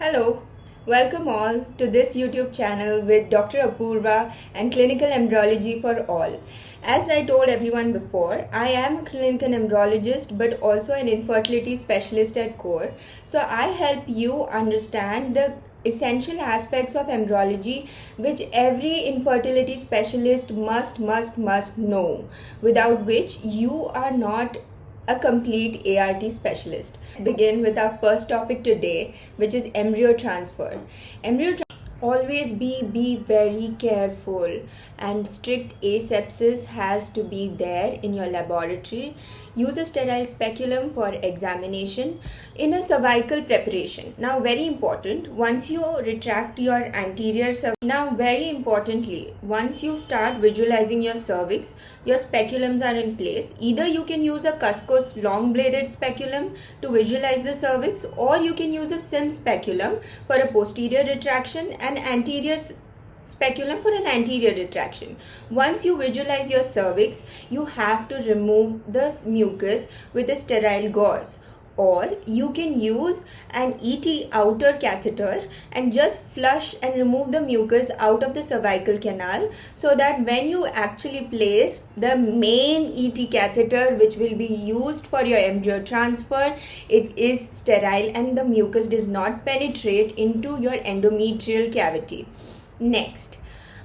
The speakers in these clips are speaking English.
Hello, welcome all to this YouTube channel with Dr. Apurva and Clinical Embryology for All. As I told everyone before, I am a clinical embryologist but also an infertility specialist at core. So I help you understand the essential aspects of embryology which every infertility specialist must know, without which you are not a complete ART specialist. Let's begin with our first topic today, which is embryo transfer. Always be very careful, and strict asepsis has to be there in your laboratory. Use a sterile speculum for examination in a cervical preparation. Now very important, once you retract your very importantly, once you start visualizing your cervix, your speculums are in place. Either you can use a Cusco's long bladed speculum to visualize the cervix, or you can use a Sim speculum for a posterior retraction and anterior speculum for an anterior retraction. Once you visualize your cervix, you have to remove the mucus with a sterile gauze, or you can use an ET outer catheter and just flush and remove the mucus out of the cervical canal, so that when you actually place the main ET catheter which will be used for your embryo transfer, it is sterile and the mucus does not penetrate into your endometrial cavity. Next,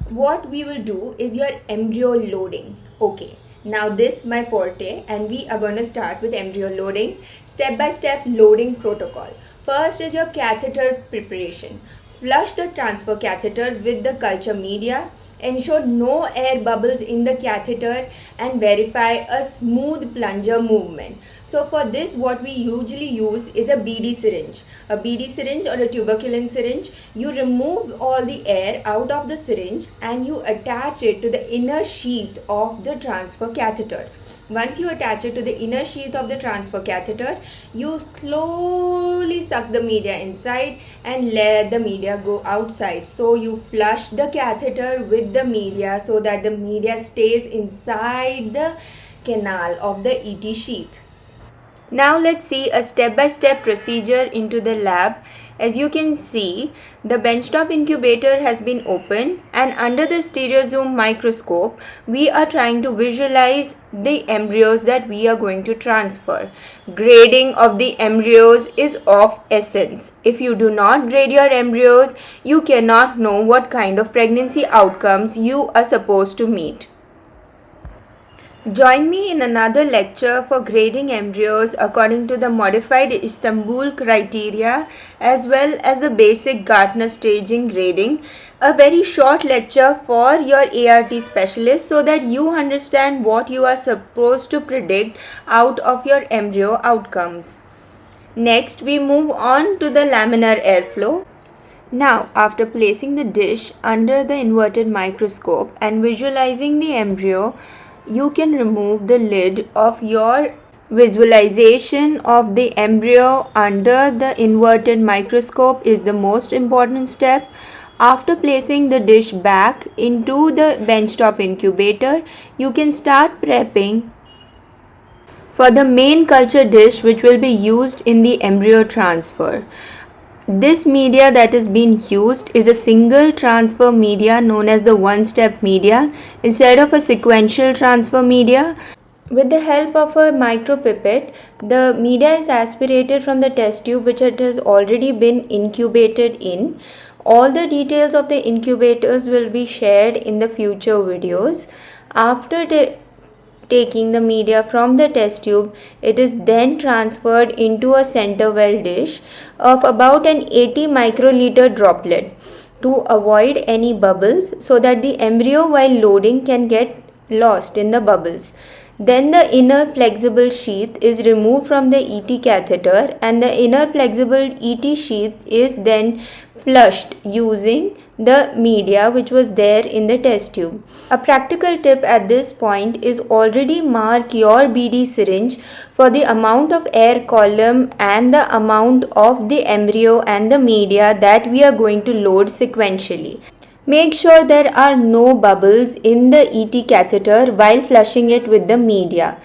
what we will do is your embryo loading. Okay, now this my forte, and we are going to start with embryo loading, step by step loading protocol. First is your catheter preparation. Flush the transfer catheter with the culture media. Ensure no air bubbles in the catheter and verify a smooth plunger movement. So for this, what we usually use is a BD syringe. A BD syringe or a tuberculin syringe. You remove all the air out of the syringe and you attach it to the inner sheath of the transfer catheter. Once you attach it to the inner sheath of the transfer catheter, you slowly suck the media inside and let the media go outside. So you flush the catheter with the media so that the media stays inside the canal of the ET sheath. Now let's see a step-by-step procedure into the lab. As you can see, the benchtop incubator has been opened, and under the stereozoom microscope, we are trying to visualize the embryos that we are going to transfer. Grading of the embryos is of essence. If you do not grade your embryos, you cannot know what kind of pregnancy outcomes you are supposed to meet. Join me in another lecture for grading embryos according to the modified Istanbul criteria as well as the basic Gartner staging grading. A very short lecture for your ART specialist so that you understand what you are supposed to predict out of your embryo outcomes. Next, we move on to the laminar airflow. Now, after placing the dish under the inverted microscope and visualizing the embryo, you can remove the lid of your visualization of the embryo under the inverted microscope is the most important step. After placing the dish back into the benchtop incubator, you can start prepping for the main culture dish which will be used in the embryo transfer. This media that is being used is a single transfer media known as the one-step media instead of a sequential transfer media. With the help of a micropipette, the media is aspirated from the test tube which it has already been incubated in. All the details of the incubators will be shared in the future videos. After taking the media from the test tube, it is then transferred into a center well dish of about an 80 microliter droplet to avoid any bubbles so that the embryo while loading can get lost in the bubbles. Then the inner flexible sheath is removed from the ET catheter and the inner flexible ET sheath is then flushed using the media which was there in the test tube. A practical tip at this point is already mark your BD syringe for the amount of air column and the amount of the embryo and the media that we are going to load sequentially. Make sure there are no bubbles in the ET catheter while flushing it with the media.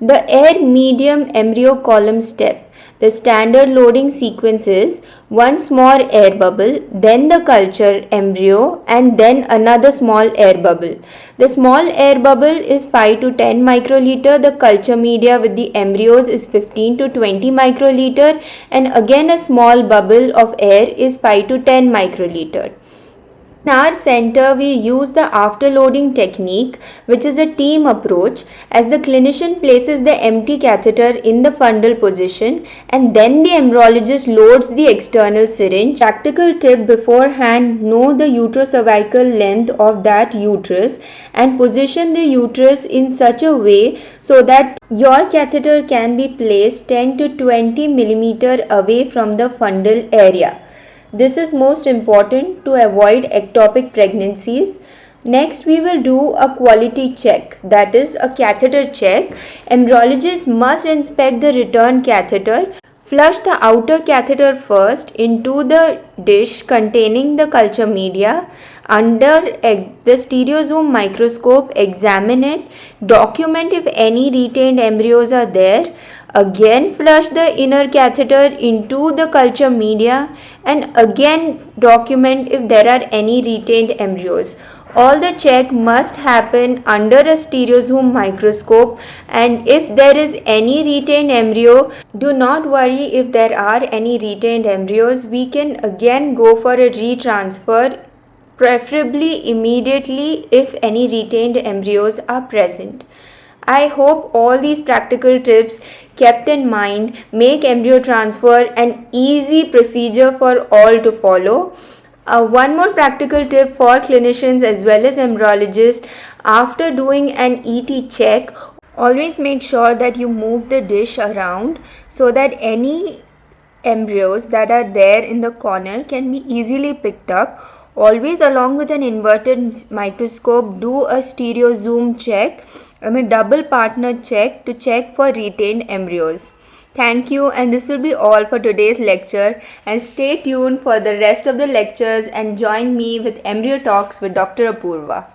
The air medium embryo column step. The standard loading sequence is one small air bubble, then the culture embryo, and then another small air bubble. The small air bubble is 5 to 10 microliter, the culture media with the embryos is 15 to 20 microliter, and again a small bubble of air is 5 to 10 microliter. In our center, we use the afterloading technique, which is a team approach, as the clinician places the empty catheter in the fundal position and then the embryologist loads the external syringe. Practical tip: beforehand, know the uterocervical length of that uterus and position the uterus in such a way so that your catheter can be placed 10 to 20 millimeter away from the fundal area. This is most important to avoid ectopic pregnancies. Next, we will do a quality check, that is a catheter check. Embryologists must inspect the return catheter. Flush the outer catheter first into the dish containing the culture media. Under the stereozoom microscope, examine it. Document if any retained embryos are there. Again, flush the inner catheter into the culture media and again document if there are any retained embryos. All the check must happen under a stereozoom microscope, and if there is any retained embryo, do not worry if there are any retained embryos. We can again go for a retransfer, preferably immediately if any retained embryos are present. I hope all these practical tips kept in mind make embryo transfer an easy procedure for all to follow. One more practical tip for clinicians as well as embryologists: after doing an ET check, always make sure that you move the dish around so that any embryos that are there in the corner can be easily picked up. Always, along with an inverted microscope, do a stereo zoom check and a double partner check to check for retained embryos. Thank you, and this will be all for today's lecture, and stay tuned for the rest of the lectures and join me with Embryo Talks with Dr. Apurva.